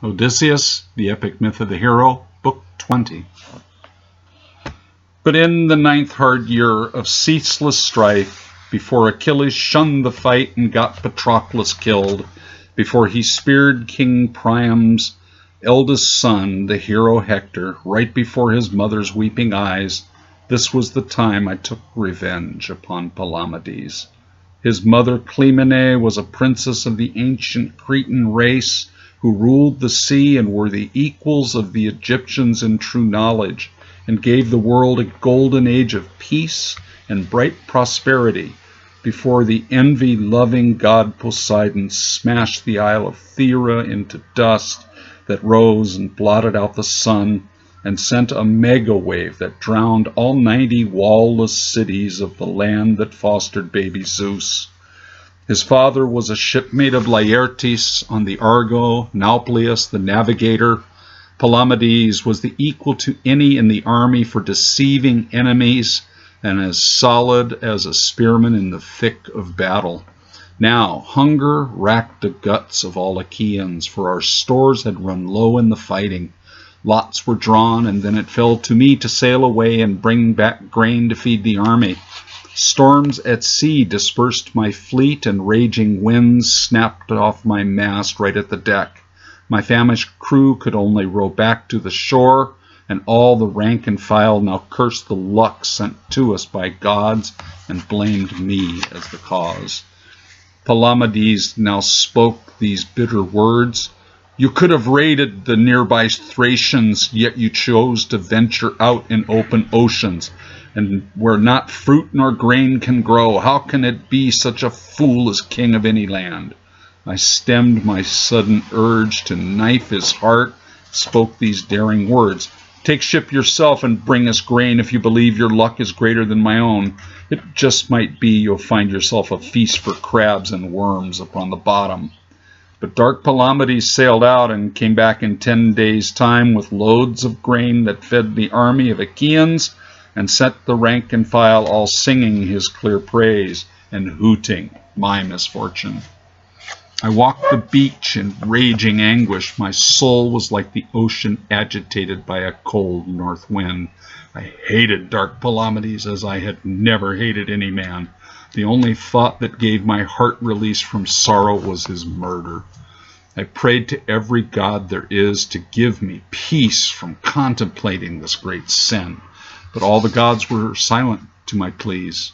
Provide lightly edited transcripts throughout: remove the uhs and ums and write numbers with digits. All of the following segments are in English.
Odysseus-The Epic Myth of the Hero, Book 20. But in the 9th hard year of ceaseless strife, before Achilles shunned the fight and got Patroclus killed, before he speared King Priam's eldest son, the hero Hector, right before his mother's weeping eyes, this was the time I took revenge upon Palamedes. His mother Clymene was a princess of the ancient Cretan race who ruled the sea and were the equals of the Egyptians in true knowledge, and gave the world a golden age of peace and bright prosperity before the envy-loving god Poseidon smashed the isle of Thera into dust that rose and blotted out the sun and sent a mega-wave that drowned all 90 wall-less cities of the land that fostered baby Zeus. His father was a shipmate of Laertes on the Argo, Nauplius the navigator. Palamedes was the equal to any in the army for deceiving enemies and as solid as a spearman in the thick of battle. Now hunger racked the guts of all Achaeans, for our stores had run low in the fighting. Lots were drawn, and then it fell to me to sail away and bring back grain to feed the army. Storms at sea dispersed my fleet, and raging winds snapped off my mast right at the deck. My famished crew could only row back to the shore, and all the rank and file now cursed the luck sent to us by gods and blamed me as the cause. Palamedes now spoke these bitter words. You could have raided the nearby Thracians, yet you chose to venture out in open oceans, and where not fruit nor grain can grow. How can it be such a fool as king of any land? I stemmed my sudden urge to knife his heart, spoke these daring words. Take ship yourself and bring us grain if you believe your luck is greater than my own. It just might be you'll find yourself a feast for crabs and worms upon the bottom. But dark Palamedes sailed out and came back in 10 days' time with loads of grain that fed the army of Achaeans and set the rank and file all singing his clear praise and hooting my misfortune. I walked the beach in raging anguish. My soul was like the ocean agitated by a cold north wind. I hated dark Palamedes as I had never hated any man. The only thought that gave my heart release from sorrow was his murder. I prayed to every god there is to give me peace from contemplating this great sin, but all the gods were silent to my pleas.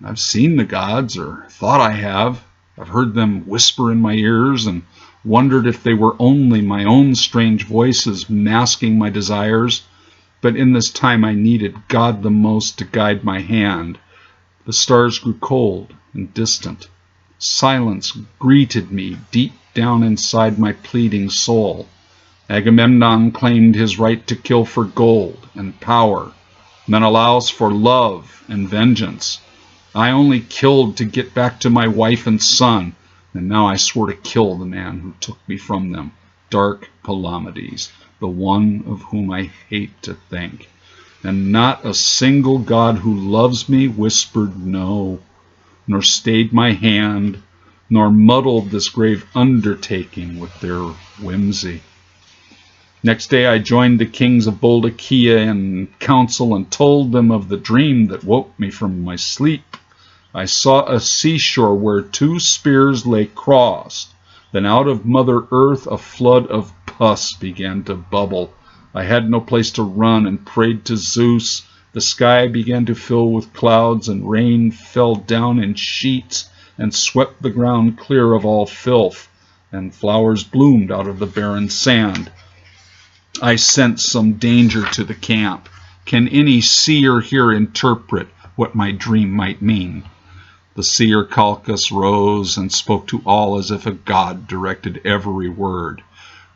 I've seen the gods, or thought I have. I've heard them whisper in my ears and wondered if they were only my own strange voices masking my desires. But in this time I needed God the most to guide my hand. The stars grew cold and distant. Silence greeted me deep down inside my pleading soul. Agamemnon claimed his right to kill for gold and power. Menelaus for love and vengeance. I only killed to get back to my wife and son, and now I swore to kill the man who took me from them, dark Palamedes, the one of whom I hate to think. And not a single god who loves me whispered no, nor stayed my hand, nor muddled this grave undertaking with their whimsy. Next day I joined the kings of bold Achaea in council and told them of the dream that woke me from my sleep. I saw a seashore where 2 spears lay crossed. Then out of Mother Earth a flood of pus began to bubble. I had no place to run and prayed to Zeus. The sky began to fill with clouds, and rain fell down in sheets and swept the ground clear of all filth, and flowers bloomed out of the barren sand. I sensed some danger to the camp. Can any seer here interpret what my dream might mean? The seer Calchas rose and spoke to all as if a god directed every word.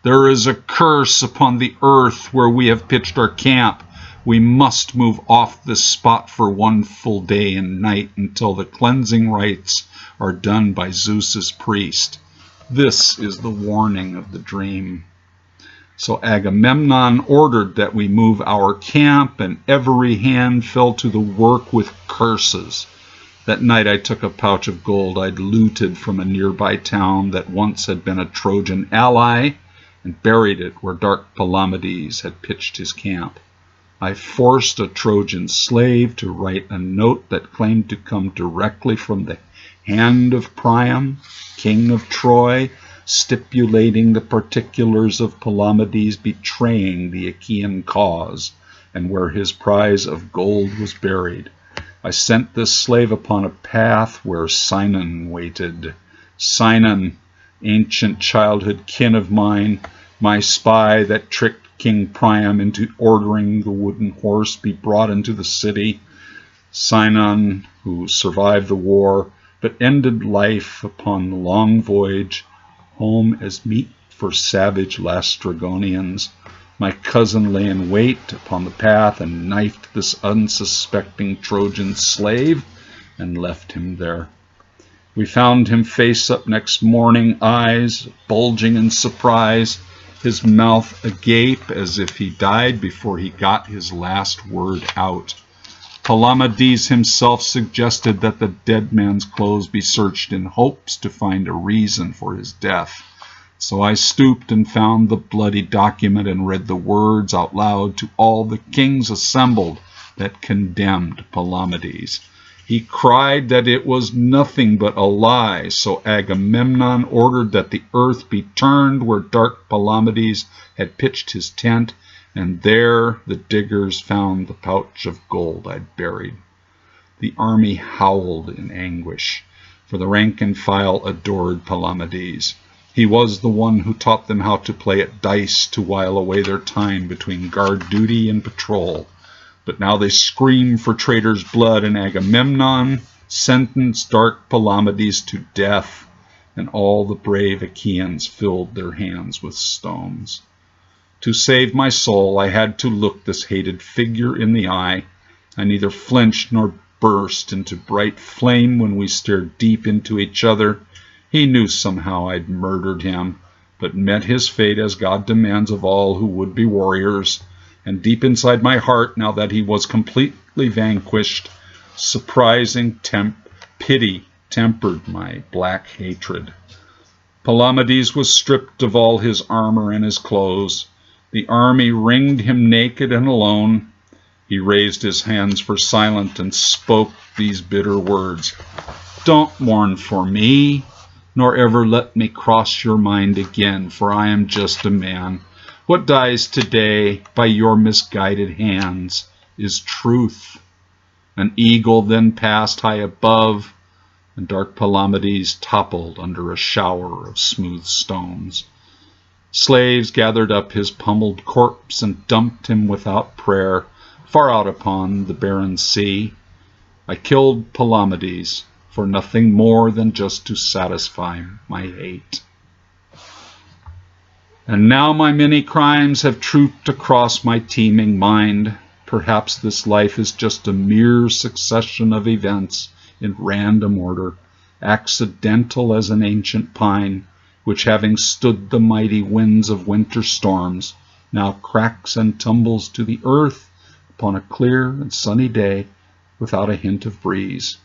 There is a curse upon the earth where we have pitched our camp. We must move off this spot for 1 full day and night until the cleansing rites are done by Zeus's priest. This is the warning of the dream. So Agamemnon ordered that we move our camp, and every hand fell to the work with curses. That night I took a pouch of gold I'd looted from a nearby town that once had been a Trojan ally, and buried it where dark Palamedes had pitched his camp. I forced a Trojan slave to write a note that claimed to come directly from the hand of Priam, king of Troy, stipulating the particulars of Palamedes betraying the Achaean cause, and where his prize of gold was buried. I sent this slave upon a path where Sinon waited. Sinon, ancient childhood kin of mine, my spy that tricked King Priam into ordering the wooden horse be brought into the city. Sinon, who survived the war, but ended life upon the long voyage home as meat for savage Lastrygonians. My cousin lay in wait upon the path and knifed this unsuspecting Trojan slave and left him there. We found him face up next morning, eyes bulging in surprise, his mouth agape as if he died before he got his last word out. Palamedes himself suggested that the dead man's clothes be searched in hopes to find a reason for his death. So I stooped and found the bloody document and read the words out loud to all the kings assembled that condemned Palamedes. He cried that it was nothing but a lie, so Agamemnon ordered that the earth be turned where dark Palamedes had pitched his tent, and there the diggers found the pouch of gold I'd buried. The army howled in anguish, for the rank and file adored Palamedes. He was the one who taught them how to play at dice to while away their time between guard duty and patrol. But now they scream for traitors' blood, and Agamemnon sentenced dark Palamedes to death, and all the brave Achaeans filled their hands with stones. To save my soul, I had to look this hated figure in the eye. I neither flinched nor burst into bright flame when we stared deep into each other. He knew somehow I'd murdered him, but met his fate as God demands of all who would be warriors. And deep inside my heart, now that he was completely vanquished, surprising pity tempered my black hatred. Palamedes was stripped of all his armor and his clothes. The army ringed him naked and alone. He raised his hands for silence and spoke these bitter words. Don't mourn for me, nor ever let me cross your mind again, for I am just a man. What dies today by your misguided hands is truth. An eagle then passed high above, and dark Palamedes toppled under a shower of smooth stones. Slaves gathered up his pummeled corpse and dumped him without prayer far out upon the barren sea. I killed Palamedes for nothing more than just to satisfy my hate. And now my many crimes have trooped across my teeming mind. Perhaps this life is just a mere succession of events in random order, accidental as an ancient pine, which having stood the mighty winds of winter storms, now cracks and tumbles to the earth upon a clear and sunny day without a hint of breeze.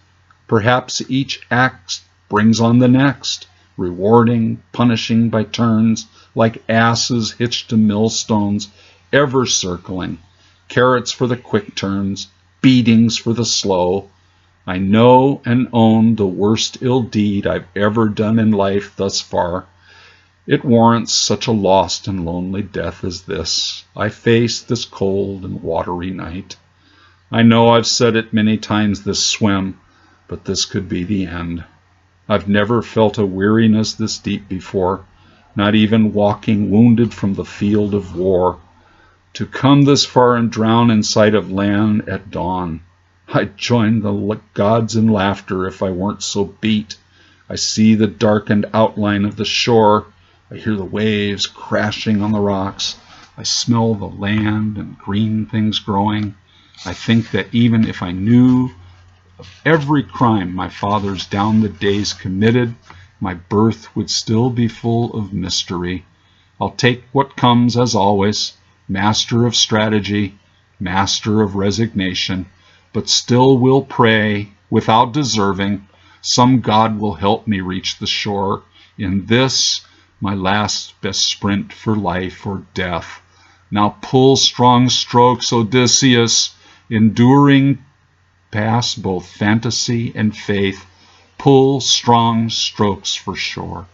Perhaps each act brings on the next, rewarding, punishing by turns, like asses hitched to millstones, ever circling, carrots for the quick turns, beatings for the slow. I know and own the worst ill deed I've ever done in life thus far. It warrants such a lost and lonely death as this. I face this cold and watery night. I know I've said it many times this swim, but this could be the end. I've never felt a weariness this deep before, not even walking wounded from the field of war. To come this far and drown in sight of land at dawn. I'd join the gods in laughter if I weren't so beat. I see the darkened outline of the shore. I hear the waves crashing on the rocks. I smell the land and green things growing. I think that even if I knew of every crime my fathers down the days committed, my birth would still be full of mystery. I'll take what comes as always, master of strategy, master of resignation, but still will pray, without deserving, some God will help me reach the shore. In this, my last best sprint for life or death. Now pull strong strokes, Odysseus, enduring past both fantasy and faith. Pull strong strokes for shore.